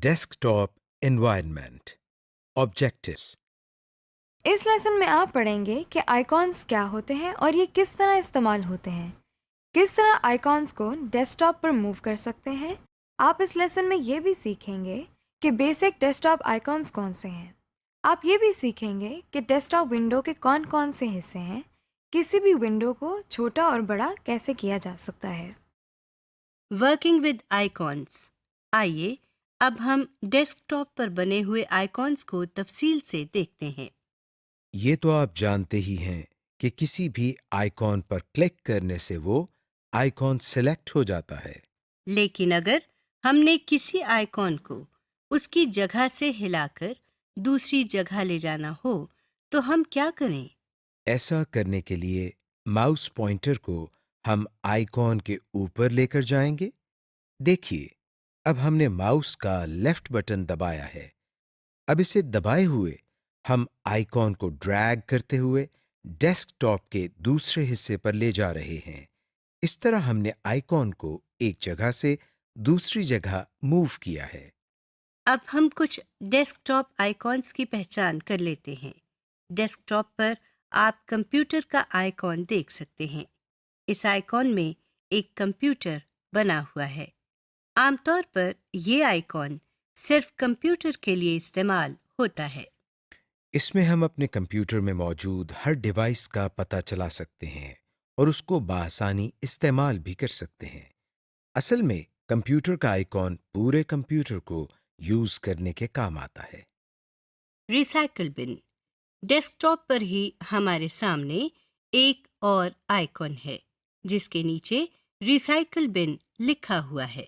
Desktop environment. Objectives. اس lesson میں آپ پڑھیں گے کہ آئیکونس کیا ہوتے ہیں اور یہ کس طرح استعمال ہوتے ہیں، کس طرح آئیکونس کو ڈیسک ٹاپ پر موو کر سکتے ہیں۔ آپ اس لیسن میں یہ بھی سیکھیں گے کہ بیسک ڈیسک ٹاپ آئیکونس کون سے ہیں۔ آپ یہ بھی سیکھیں گے کہ ڈیسک ٹاپ ونڈو کے کون کون سے حصے ہیں، کسی بھی ونڈو کو چھوٹا اور بڑا کیسے کیا جا سکتا ہے۔ Working with icons. آئیے اب ہم ڈیسک ٹاپ پر بنے ہوئے آئیکونس کو تفصیل سے دیکھتے ہیں۔ یہ تو آپ جانتے ہی ہیں کہ کسی بھی آئیکن پر کلک کرنے سے وہ آئیکن سلیکٹ ہو جاتا ہے۔ لیکن اگر ہم نے کسی آئیکن کو اس کی جگہ سے ہلا کر دوسری جگہ لے جانا ہو تو ہم کیا کریں؟ ایسا کرنے کے لیے ماؤس پوائنٹر کو ہم آئیکن کے اوپر لے کر جائیں گے۔ دیکھیے، اب ہم نے ماؤس کا لیفٹ بٹن دبایا ہے۔ اب اسے دبائے ہوئے ہم آئیکن کو ڈریگ کرتے ہوئے ڈیسک ٹاپ کے دوسرے حصے پر لے جا رہے ہیں۔ اس طرح ہم نے آئیکن کو ایک جگہ سے دوسری جگہ موو کیا ہے۔ اب ہم کچھ ڈیسک ٹاپ آئیکونس کی پہچان کر لیتے ہیں۔ ڈیسک ٹاپ پر آپ کمپیوٹر کا آئیکن دیکھ سکتے ہیں۔ اس آئیکن میں ایک کمپیوٹر بنا ہوا ہے۔ عام طور پر یہ آئیکن صرف کمپیوٹر کے لیے استعمال ہوتا ہے۔ اس میں ہم اپنے کمپیوٹر میں موجود ہر ڈیوائس کا پتہ چلا سکتے ہیں اور اس کو بآسانی استعمال بھی کر سکتے ہیں۔ اصل میں کمپیوٹر کا آئیکن پورے کمپیوٹر کو یوز کرنے کے کام آتا ہے۔ ریسائیکل بن۔ ڈیسک ٹاپ پر ہی ہمارے سامنے ایک اور آئیکن ہے جس کے نیچے ریسائیکل بن لکھا ہوا ہے۔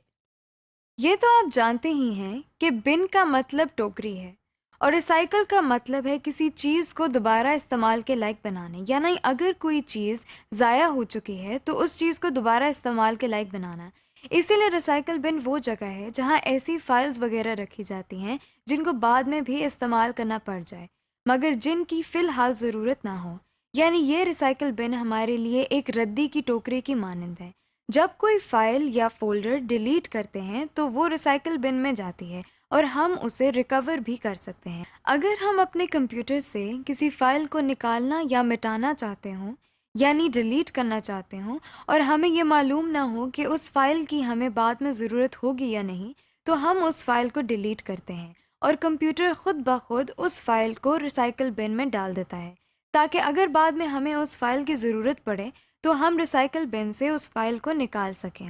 یہ تو آپ جانتے ہی ہیں کہ بن کا مطلب ٹوکری ہے اور ریسائیکل کا مطلب ہے کسی چیز کو دوبارہ استعمال کے لائق بنانے، یعنی اگر کوئی چیز ضائع ہو چکی ہے تو اس چیز کو دوبارہ استعمال کے لائق بنانا۔ اسی لیے ریسائیکل بن وہ جگہ ہے جہاں ایسی فائلز وغیرہ رکھی جاتی ہیں جن کو بعد میں بھی استعمال کرنا پڑ جائے مگر جن کی فی الحال ضرورت نہ ہو، یعنی یہ ریسائیکل بن ہمارے لیے ایک ردی کی ٹوکری کی مانند ہے۔ جب کوئی فائل یا فولڈر ڈیلیٹ کرتے ہیں تو وہ ریسائیکل بن میں جاتی ہے اور ہم اسے ریکور بھی کر سکتے ہیں۔ اگر ہم اپنے کمپیوٹر سے کسی فائل کو نکالنا یا مٹانا چاہتے ہوں، یعنی ڈیلیٹ کرنا چاہتے ہوں، اور ہمیں یہ معلوم نہ ہو کہ اس فائل کی ہمیں بعد میں ضرورت ہوگی یا نہیں، تو ہم اس فائل کو ڈیلیٹ کرتے ہیں اور کمپیوٹر خود بخود اس فائل کو ریسائیکل بن میں ڈال دیتا ہے تاکہ اگر بعد میں ہمیں اس فائل کی ضرورت پڑے تو ہم ریسائیکل بن سے اس فائل کو نکال سکیں۔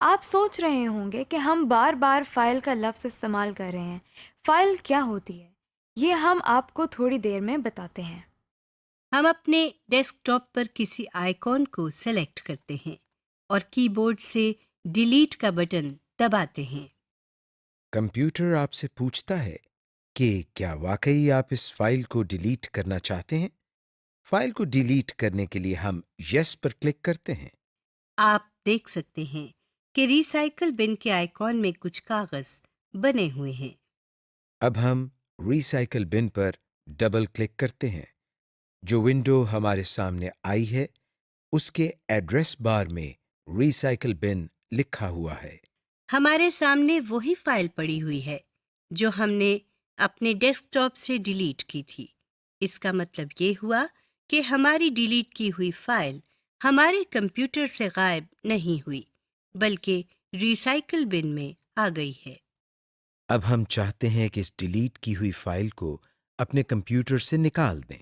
آپ سوچ رہے ہوں گے کہ ہم بار بار فائل کا لفظ استعمال کر رہے ہیں۔ فائل کیا ہوتی ہے یہ ہم آپ کو تھوڑی دیر میں بتاتے ہیں۔ ہم اپنے ڈیسک ٹاپ پر کسی آئیکن کو سلیکٹ کرتے ہیں اور کی بورڈ سے ڈیلیٹ کا بٹن دباتے ہیں۔ کمپیوٹر آپ سے پوچھتا ہے کہ کیا واقعی آپ اس فائل کو ڈیلیٹ کرنا چاہتے ہیں؟ فائل کو ڈیلیٹ کرنے کے لیے ہم یس پر کلک کرتے ہیں۔ آپ دیکھ سکتے ہیں کہ ریسائیکل بن کے آئیکن میں کچھ کاغذ بنے ہوئے ہیں۔ اب ہم ریسائیکل بن پر ڈبل کلک کرتے ہیں۔ جو ونڈو ہمارے سامنے آئی ہے اس کے ایڈریس بار میں ریسائیکل بن لکھا ہوا ہے۔ ہمارے سامنے وہی فائل پڑی ہوئی ہے جو ہم نے اپنے ڈیسک ٹاپ سے ڈیلیٹ کی تھی۔ اس کا مطلب یہ ہوا کہ ہماری ڈیلیٹ کی ہوئی فائل ہمارے کمپیوٹر سے غائب نہیں ہوئی بلکہ ریسائیکل بن میں آ گئی ہے۔ اب ہم چاہتے ہیں کہ اس ڈیلیٹ کی ہوئی فائل کو اپنے کمپیوٹر سے نکال دیں۔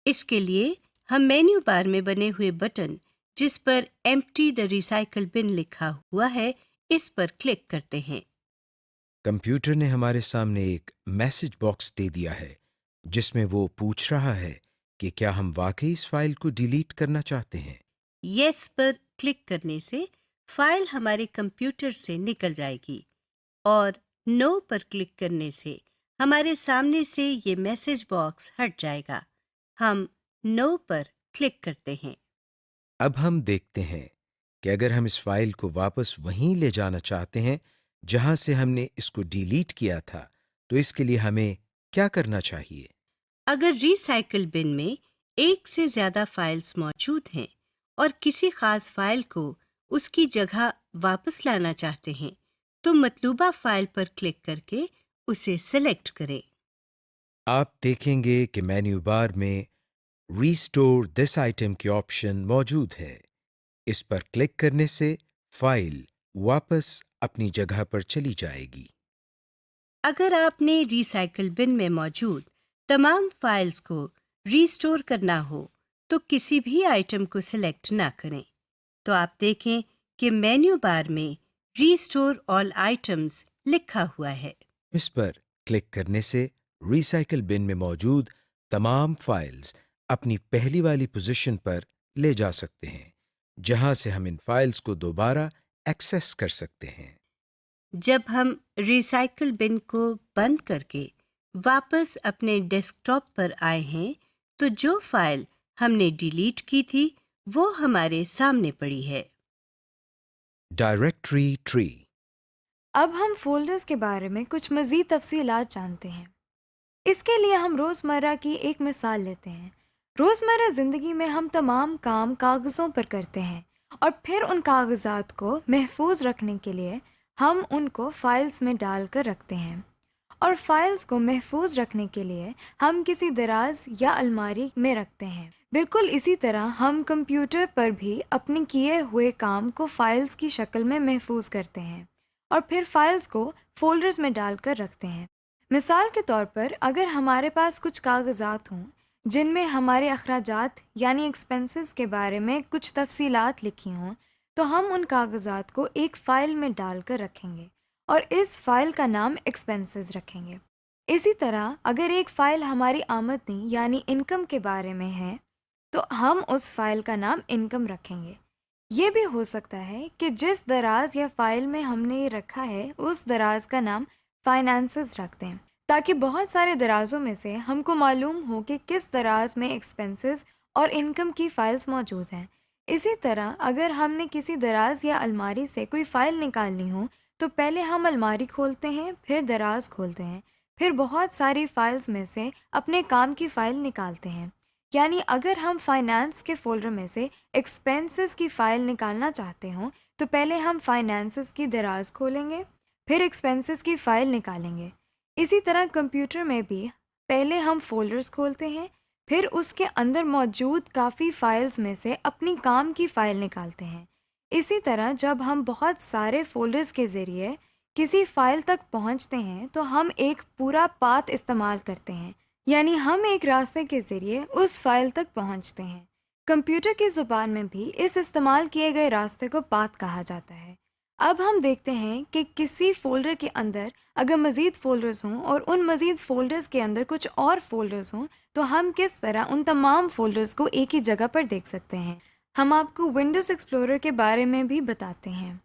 اس کے لیے ہم مینیو بار میں بنے ہوئے بٹن جس پر ایمپٹی دا ریسائیکل بن لکھا ہوا ہے اس پر کلک کرتے ہیں۔ کمپیوٹر نے ہمارے سامنے ایک میسج باکس دے دیا ہے جس میں وہ پوچھ رہا ہے کہ کیا ہم واقعی اس فائل کو ڈیلیٹ کرنا چاہتے ہیں۔ یس پر کلک کرنے سے فائل ہمارے کمپیوٹر سے نکل جائے گی اور نو پر کلک کرنے سے ہمارے سامنے سے یہ میسج باکس ہٹ جائے گا۔ ہم نو پر کلک کرتے ہیں۔ اب ہم دیکھتے ہیں کہ اگر ہم اس فائل کو واپس وہیں لے جانا چاہتے ہیں جہاں سے ہم نے اس کو ڈیلیٹ کیا تھا تو اس کے لیے ہمیں کیا کرنا چاہیے؟ اگر ریسائیکل بن میں ایک سے زیادہ فائلز موجود ہیں اور کسی خاص فائل کو اس کی جگہ واپس لانا چاہتے ہیں تو مطلوبہ فائل پر کلک کر کے उसे सेलेक्ट करें। आप देखेंगे कि मेन्यू बार में रीस्टोर दिस आइटम की ऑप्शन मौजूद है। इस पर क्लिक करने से फाइल वापस अपनी जगह पर चली जाएगी। अगर आपने रिसाइकल बिन में मौजूद तमाम फाइल्स को रीस्टोर करना हो तो किसी भी आइटम को सिलेक्ट ना करें। तो आप देखें कि मेन्यू बार में रीस्टोर ऑल आइटम्स लिखा हुआ है। इस पर क्लिक करने से रिसाइकल बिन में मौजूद तमाम फाइल्स अपनी पहली वाली पोजीशन पर ले जा सकते हैं, जहां से हम इन फाइल्स को दोबारा एक्सेस कर सकते हैं। जब हम रिसाइकल बिन को बंद करके वापस अपने डेस्कटॉप पर आए हैं तो जो फाइल हमने डिलीट की थी वो हमारे सामने पड़ी है। Directory tree. अब हम फोल्डर्स के बारे में कुछ मज़ीद तफसीलात जानते हैं। इसके लिए हम रोज़मर्रा की एक मिसाल लेते हैं। रोज़मर्रा ज़िंदगी में हम तमाम काम कागज़ों पर करते हैं और फिर उन कागज़ात को महफूज रखने के लिए हम उनको फ़ाइल्स में डाल कर रखते हैं, और फाइल्स को महफूज रखने के लिए हम किसी दराज या अलमारी में रखते हैं। बिल्कुल इसी तरह हम कंप्यूटर पर भी अपने किए हुए काम को फाइल्स की शक्ल में महफूज करते हैं और फिर फाइल्स को फोल्डर्स में डालकर रखते हैं। मिसाल के तौर पर अगर हमारे पास कुछ कागज़ात हों जिनमें हमारे अखराजात यानी एक्सपेंसेस के बारे में कुछ तफसीलात लिखी हों, तो हम उन कागज़ात को एक फ़ाइल में डालकर रखेंगे और इस फ़ाइल का नाम एक्सपेंसेस रखेंगे। इसी तरह अगर एक फ़ाइल हमारी आमदनी यानी इनकम के बारे में है तो हम उस फ़ाइल का नाम इनकम रखेंगे। ये भी हो सकता है कि जिस दराज या फ़ाइल में हमने ये रखा है उस दराज का नाम फाइनेंसेस रख दें, ताकि बहुत सारे दराज़ों में से हमको मालूम हो कि किस दराज में एक्सपेंसेस और इनकम की फ़ाइल्स मौजूद हैं। इसी तरह अगर हमने किसी दराज या अलमारी से कोई फ़ाइल निकालनी हो तो पहले हम अलमारी खोलते हैं, फिर दराज खोलते हैं, फिर बहुत सारी फ़ाइल्स में से अपने काम की फ़ाइल निकालते हैं। यानी अगर हम फाइनेंस के फ़ोल्डर में से एक्सपेंसेस की फ़ाइल निकालना चाहते हों तो पहले हम फाइनेंसेस की दराज खोलेंगे, फिर एक्सपेंसेस की फ़ाइल निकालेंगे। इसी तरह कंप्यूटर में भी पहले हम फ़ोल्डर्स खोलते हैं, फिर उसके अंदर मौजूद काफ़ी फ़ाइल्स में से अपनी काम की फ़ाइल निकालते हैं। इसी तरह जब हम बहुत सारे फ़ोल्डर्स के ज़रिए किसी फ़ाइल तक पहुंचते हैं तो हम एक पूरा पाथ इस्तेमाल करते हैं, यानी हम एक रास्ते के ज़रिए उस फ़ाइल तक पहुंचते हैं। कंप्यूटर की ज़ुबान में भी इस इस्तेमाल किए गए रास्ते को पाथ कहा जाता है। अब हम देखते हैं कि किसी फ़ोल्डर के अंदर अगर मज़ीद फ़ोल्डर्स हों और उन मज़ीद फ़ोल्डर्स के अंदर कुछ और फ़ोल्डर्स हों तो हम किस तरह उन तमाम फ़ोल्डर्स को एक ही जगह पर देख सकते हैं। हम आपको विंडोज़ एक्सप्लोरर के बारे में भी बताते हैं।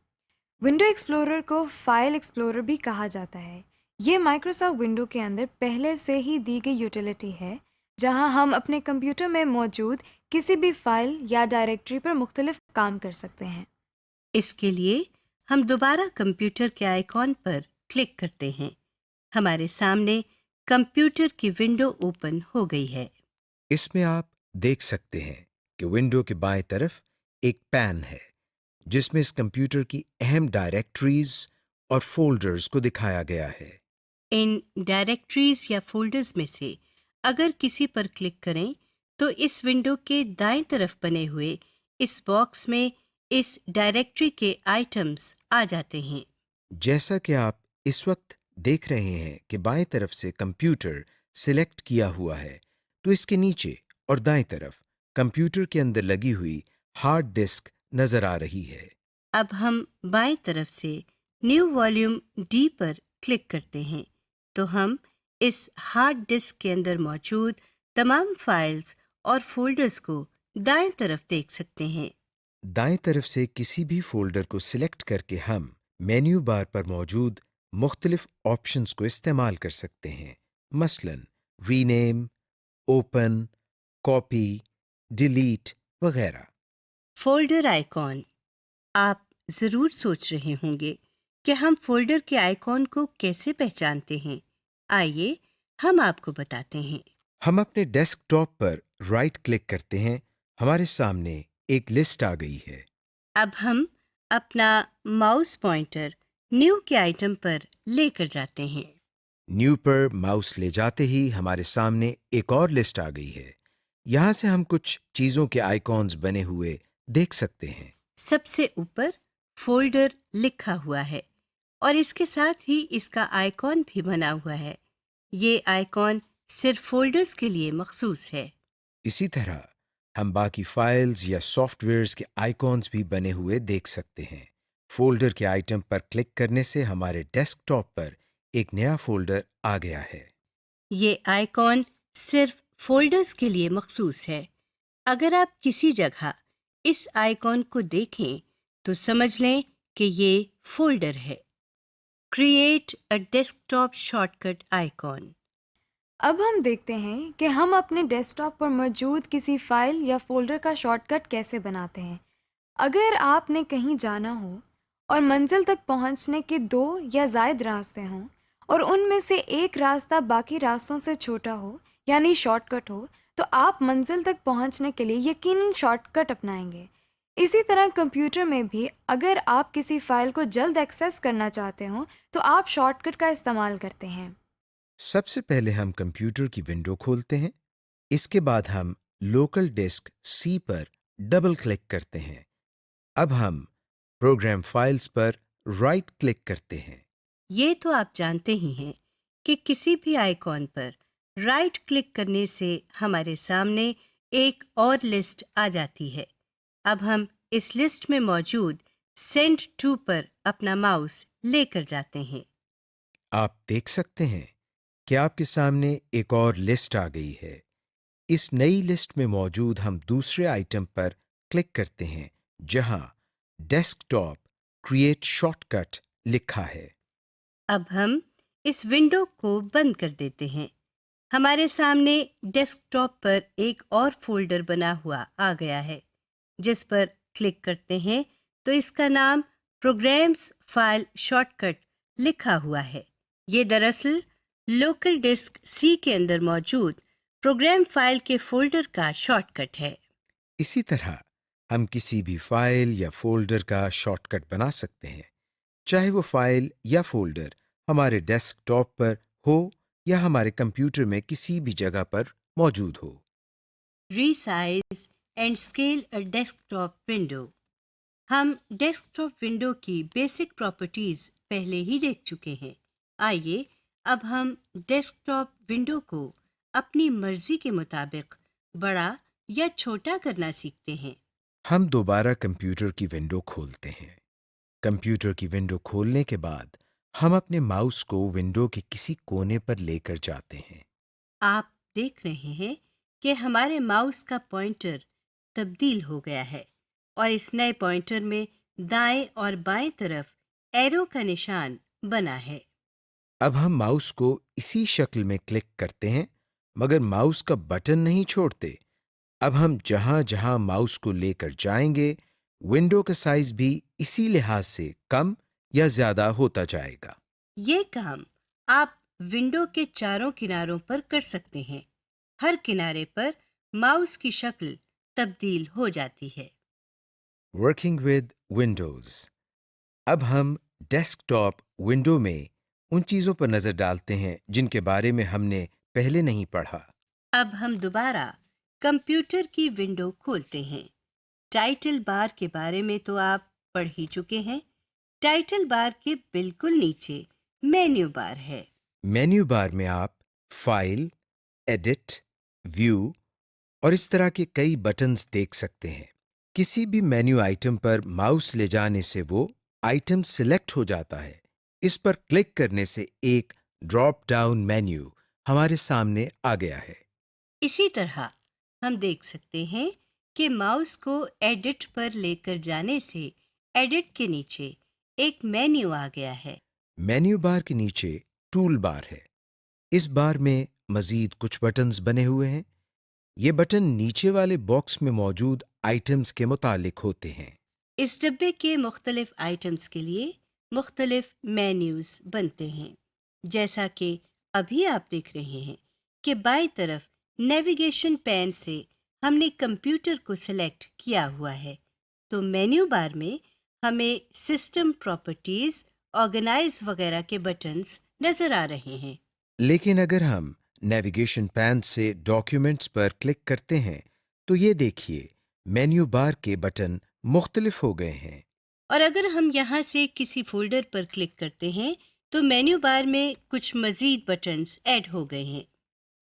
विंडो एक्सप्लोरर को फ़ाइल एक्सप्लोरर भी कहा जाता है। ये माइक्रोसॉफ्ट विंडो के अंदर पहले से ही दी गई यूटिलिटी है, जहां हम अपने कंप्यूटर में मौजूद किसी भी फ़ाइल या डायरेक्टरी पर मुख्तलिफ काम कर सकते हैं। इसके लिए हम दोबारा कंप्यूटर के आइकॉन पर क्लिक करते हैं। हमारे सामने कंप्यूटर की विंडो ओपन हो गई है। इसमें आप देख सकते हैं कि विंडो के बाएं तरफ एक पैन है जिसमें इस कंप्यूटर की अहम डायरेक्टरीज और फोल्डर्स को दिखाया गया है। इन डायरेक्टरीज या फोल्डर्स में से अगर किसी पर क्लिक करें तो इस विंडो के दाएं तरफ बने हुए इस बॉक्स में इस डायरेक्टरी के आइटम्स आ जाते हैं। जैसा कि आप इस वक्त देख रहे हैं कि बाएं तरफ से कंप्यूटर सिलेक्ट किया हुआ है, तो इसके नीचे और दाएं तरफ कंप्यूटर के अंदर लगी हुई हार्ड डिस्क नजर आ रही है। अब हम बाएं तरफ से न्यू वॉल्यूम डी पर क्लिक करते हैं तो हम इस हार्ड डिस्क के अंदर मौजूद तमाम फाइल्स और फोल्डर्स को दाएं तरफ देख सकते हैं। दाएं तरफ से किसी भी फोल्डर को सिलेक्ट करके हम मेन्यू बार पर मौजूद मुख्तलिफ ऑप्शंस को इस्तेमाल कर सकते हैं, मसलन रीनेम, ओपन, कॉपी, डिलीट वगैरह। Folder icon. आप ज़रूर सोच रहे होंगे कि हम फोल्डर के आइकॉन को कैसे पहचानते हैं। आइए हम आपको बताते हैं। हम अपने डेस्कटॉप पर राइट क्लिक करते हैं, हमारे सामने एक लिस्ट आ गई है। अब हम अपना माउस पॉइंटर न्यू के आइटम पर लेकर जाते हैं। نیو پر ماؤس لے جاتے ہی ہمارے سامنے ایک اور لسٹ آ گئی ہے۔ یہاں سے ہم کچھ چیزوں کے آئیکونز بنے ہوئے دیکھ سکتے ہیں۔ سب سے اوپر فولڈر لکھا ہوا ہے اور اس کے ساتھ ہی اس کا آئیکن بھی بنا ہوا ہے۔ یہ آئیکن صرف فولڈرز کے لیے مخصوص ہے۔ اسی طرح ہم باقی فائلز یا سافٹ ویئرز کے آئیکونز بھی بنے ہوئے دیکھ سکتے ہیں۔ فولڈر کے آئٹم پر کلک کرنے سے ہمارے ڈیسک ٹاپ پر ایک نیا فولڈر آ گیا ہے۔ یہ آئیکن صرف فولڈرز کے لیے مخصوص ہے۔ اگر آپ کسی جگہ اس آئیکن کو دیکھیں تو سمجھ لیں کہ یہ فولڈر ہے۔ Create a desk top shortcut icon. اب ہم دیکھتے ہیں کہ ہم اپنے ڈیسک ٹاپ پر موجود کسی فائل یا فولڈر کا شارٹ کٹ کیسے بناتے ہیں۔ اگر آپ نے کہیں جانا ہو اور منزل تک پہنچنے کے 2 یا زائد راستے ہوں اور ان میں سے ایک راستہ باقی راستوں سے چھوٹا ہو یعنی شارٹ کٹ ہو، تو آپ منزل تک پہنچنے کے لیے یقیناً شارٹ کٹ اپنائیں گے۔ اسی طرح کمپیوٹر میں بھی اگر آپ کسی فائل کو جلد ایکسیس کرنا چاہتے ہوں تو آپ شارٹ کٹ کا استعمال کرتے ہیں۔ سب سے پہلے ہم کمپیوٹر کی ونڈو کھولتے ہیں۔ اس کے بعد ہم لوکل ڈسک سی پر ڈبل کلک کرتے ہیں۔ اب ہم پروگرام فائلز پر رائٹ کلک کرتے ہیں۔ یہ تو آپ جانتے ہی ہیں کہ کسی بھی آئیکن پر رائٹ کلک کرنے سے ہمارے سامنے ایک اور لسٹ آ جاتی ہے۔ اب ہم اس لسٹ میں موجود سینڈ ٹو پر اپنا ماؤس لے کر جاتے ہیں۔ آپ دیکھ سکتے ہیں کہ آپ کے سامنے ایک اور لسٹ آ گئی ہے۔ اس نئی لسٹ میں موجود ہم دوسرے آئٹم پر کلک کرتے ہیں جہاں desktop create shortcut لکھا ہے۔ اب ہم اس ونڈو کو بند کر دیتے ہیں۔ ہمارے سامنے ڈیسک ٹاپ پر ایک اور فولڈر بنا ہوا آ گیا ہے۔ جس پر کلک کرتے ہیں تو اس کا نام پروگرامز فائل شارٹ کٹ لکھا ہوا ہے۔ یہ دراصل لوکل ڈسک سی کے اندر موجود پروگرام فائل کے فولڈر کا شارٹ کٹ ہے۔ اسی طرح ہم کسی بھی فائل یا فولڈر کا شارٹ کٹ بنا سکتے ہیں، چاہے وہ فائل یا فولڈر ہمارے ڈیسک ٹاپ پر ہو یا ہمارے کمپیوٹر میں کسی بھی جگہ پر موجود ہو۔ Resize and scale a desk ٹاپ ونڈو۔ ہم ڈیسک ٹاپ ونڈو کی بیسک پراپرٹیز پہلے ہی دیکھ چکے ہیں۔ آئیے اب ہم ڈیسک ٹاپ ونڈو کو اپنی مرضی کے مطابق بڑا یا چھوٹا کرنا سیکھتے ہیں۔ ہم دوبارہ کمپیوٹر کی ونڈو کھولتے ہیں۔ کمپیوٹر کی ونڈو کھولنے کے بعد ہم اپنے ماؤس کو ونڈو کے کسی کونے پر لے کر جاتے ہیں۔ آپ دیکھ رہے ہیں کہ ہمارے ماؤس کا پوائنٹر تبدیل ہو گیا ہے اور اس نئے پوائنٹر میں دائیں اور بائیں طرف ایرو کا نشان بنا ہے۔ اب ہم ماؤس کو اسی شکل میں کلک کرتے ہیں مگر ماؤس کا بٹن نہیں چھوڑتے۔ اب ہم جہاں جہاں ماؤس کو لے کر جائیں گے ونڈو کا سائز بھی اسی لحاظ سے کم یا زیادہ ہوتا جائے گا۔ یہ کام آپ ونڈو کے چاروں کناروں پر کر سکتے ہیں۔ ہر کنارے پر ماؤس کی شکل تبدیل ہو جاتی ہے۔ Working with Windows. اب ہم ڈیسک ٹاپ ونڈو میں ان چیزوں پر نظر ڈالتے ہیں جن کے بارے میں ہم نے پہلے نہیں پڑھا۔ اب ہم دوبارہ کمپیوٹر کی ونڈو کھولتے ہیں۔ ٹائٹل بار کے بارے میں تو آپ پڑھ ہی چکے ہیں۔ ٹائٹل بار کے بالکل نیچے مینیو بار ہے۔ مینیو بار میں آپ فائل، ایڈٹ، ویو اور اس طرح کے کئی بٹنز دیکھ سکتے ہیں۔ کسی بھی مینیو آئٹم پر ماؤس لے جانے سے وہ آئٹم سلیکٹ ہو جاتا ہے۔ اس پر کلک کرنے سے ایک ڈراپ ڈاؤن مینیو ہمارے سامنے آ گیا ہے۔ اسی طرح ہم دیکھ سکتے ہیں کہ ماؤس کو ایڈٹ پر لے کر جانے سے ایڈٹ کے نیچے ایک مینیو آ گیا ہے۔ مینیو بار کے نیچے ٹول بار ہے۔ اس بار میں مزید کچھ بٹنز بنے ہوئے ہیں۔ یہ بٹن نیچے والے باکس میں موجود آئٹمز کے متعلق ہوتے ہیں۔ اس ڈبے کے مختلف آئٹمز کے لیے مختلف مینیوز بنتے ہیں۔ جیسا کہ ابھی آپ دیکھ رہے ہیں کہ بائیں طرف نیویگیشن پین سے ہم نے کمپیوٹر کو سلیکٹ کیا ہوا ہے، تو مینیو بار میں ہمیں سسٹم پراپرٹیز، آرگنائز وغیرہ کے بٹنز نظر آ رہے ہیں۔ लेकिन अगर हम नेविगेशन पैन से डॉक्यूमेंट्स पर क्लिक करते हैं तो ये देखिए मेन्यू बार के बटन मुख्तलिफ हो गए हैं। और अगर हम यहाँ से किसी फोल्डर पर क्लिक करते हैं तो मेन्यू बार में कुछ मज़ीद बटन्स ऐड हो गए हैं।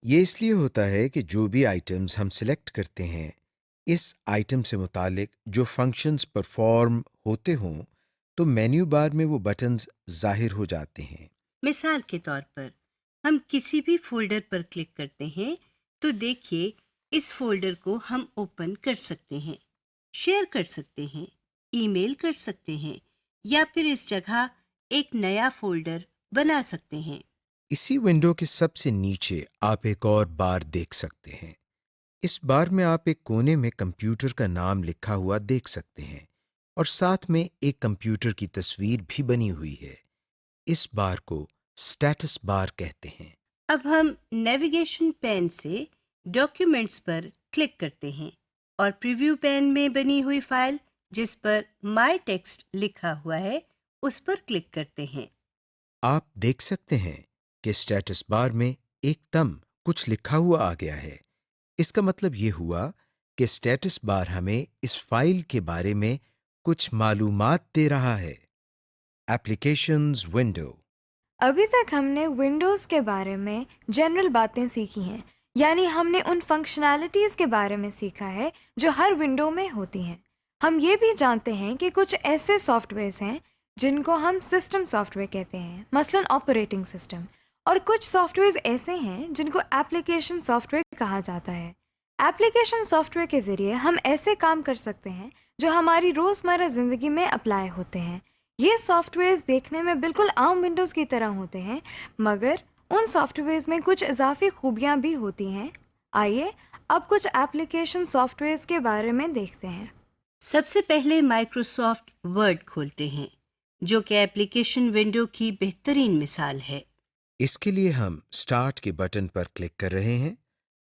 ये इसलिए होता है कि जो भी आइटम्स हम सिलेक्ट करते हैं इस आइटम से मुतालिक जो फंक्शंस परफॉर्म होते हों तो मेन्यू बार में वो बटन्स ज़ाहिर हो जाते हैं। मिसाल के तौर पर हम किसी भी फोल्डर पर क्लिक करते हैं तो देखिए इस फोल्डर को हम ओपन कर सकते हैं, शेयर कर सकते हैं, ईमेल कर सकते हैं या फिर इस जगह एक नया फोल्डर बना सकते हैं। इसी विंडो के सबसे नीचे आप एक और बार देख सकते हैं। इस बार में आप एक कोने में कंप्यूटर का नाम लिखा हुआ देख सकते हैं और साथ में एक कंप्यूटर की तस्वीर भी बनी हुई है। इस बार को स्टेटस बार कहते हैं। अब हम नेविगेशन पैन से डॉक्यूमेंट्स पर क्लिक करते हैं और प्रीव्यू पैन में बनी हुई फाइल जिस पर माय टेक्स्ट लिखा हुआ है उस पर क्लिक करते हैं। आप देख सकते हैं कि स्टेटस बार में एकदम कुछ लिखा हुआ आ गया है। इसका मतलब ये हुआ कि स्टेटस बार हमें इस फाइल के बारे में कुछ मालूमात दे रहा है। Applications window. अभी तक हमने विंडोज़ के बारे में जनरल बातें सीखी हैं, यानी हमने उन फंक्शनैलिटीज़ के बारे में सीखा है जो हर विंडो में होती हैं। हम ये भी जानते हैं कि कुछ ऐसे सॉफ्टवेयर्स हैं जिनको हम सिस्टम सॉफ्टवेयर कहते हैं, मसलन ऑपरेटिंग सिस्टम, और कुछ सॉफ्टवेयर्स ऐसे हैं जिनको एप्लीकेशन सॉफ्टवेयर कहा जाता है। एप्लीकेशन सॉफ्टवेयर के ज़रिए हम ऐसे काम कर सकते हैं जो हमारी रोज़मर्रा ज़िंदगी में अप्लाई होते हैं। ये सॉफ्टवेयर्स देखने में बिल्कुल आम विंडोज़ की तरह होते हैं, मगर उन सॉफ्टवेयर्स में कुछ इजाफी खूबियाँ भी होती हैं। आइए अब कुछ एप्लीकेशन सॉफ्टवेयर्स के बारे में देखते हैं। सबसे पहले माइक्रोसॉफ्ट वर्ड खोलते हैं जो कि एप्लीकेशन विंडो की बेहतरीन मिसाल है। इसके लिए हम स्टार्ट के बटन पर क्लिक कर रहे हैं।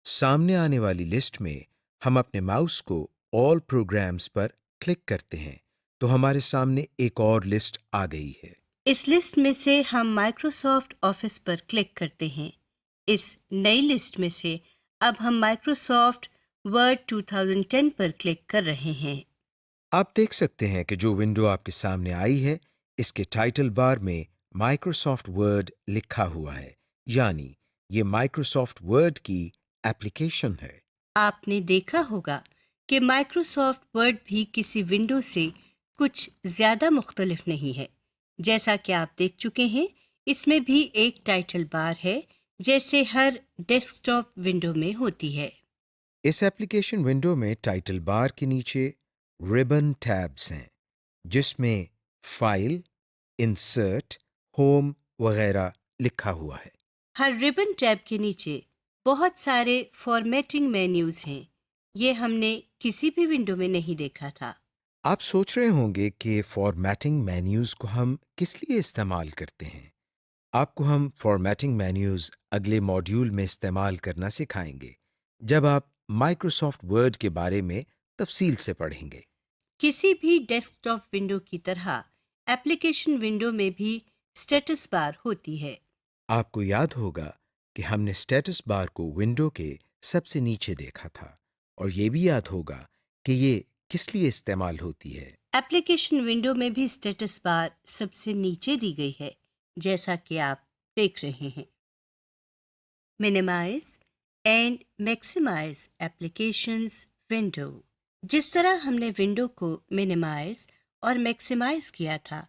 सामने आने वाली लिस्ट में हम अपने माउस को ऑल प्रोग्राम्स पर क्लिक करते हैं तो हमारे सामने एक और लिस्ट आ गई है। इस लिस्ट में से हम माइक्रोसॉफ्ट ऑफिस पर क्लिक करते हैं। इस नई लिस्ट में से अब हम माइक्रोसॉफ्ट वर्ड 2010 पर क्लिक कर रहे हैं। आप देख सकते हैं कि जो विंडो आपके सामने आई है इसके टाइटल बार में माइक्रोसॉफ्ट वर्ड लिखा हुआ है, यानी ये माइक्रोसॉफ्ट वर्ड की एप्लीकेशन है। आपने देखा होगा कि माइक्रोसॉफ्ट वर्ड भी किसी विंडो से कुछ ज़्यादा मुख्तलिफ नहीं है। जैसा कि आप देख चुके हैं इसमें भी एक टाइटल बार है जैसे हर डेस्कटॉप विंडो में होती है। इस एप्लीकेशन विंडो में टाइटल बार के नीचे रिबन टैब्स हैं जिसमें फाइल, इंसर्ट, होम वगैरह लिखा हुआ है। हर रिबन टैब के नीचे बहुत सारे फॉर्मेटिंग मेन्यूज हैं। ये हमने किसी भी विंडो में नहीं देखा था। आप सोच रहे होंगे कि फॉर्मेटिंग मेन्यूज़ को हम किस लिए इस्तेमाल करते हैं। आपको हम फॉर्मेटिंग मेन्यूज़ अगले मॉड्यूल में इस्तेमाल करना सिखाएंगे जब आप माइक्रोसॉफ्ट वर्ड के बारे में तफसील से पढ़ेंगे। किसी भी डेस्कटॉप विंडो की तरह एप्लीकेशन विंडो में भी स्टेटस बार होती है। आपको याद होगा कि हमने स्टेटस बार को विंडो के सबसे नीचे देखा था और ये भी याद होगा कि ये किस लिए इस्तेमाल होती है। एप्लीकेशन विंडो में भी स्टेटस बार सबसे नीचे दी गई है जैसा कि आप देख रहे हैं। Minimise and maximise applications window. जिस तरह हमने विंडो को मिनिमाइज और मैक्सिमाइज किया था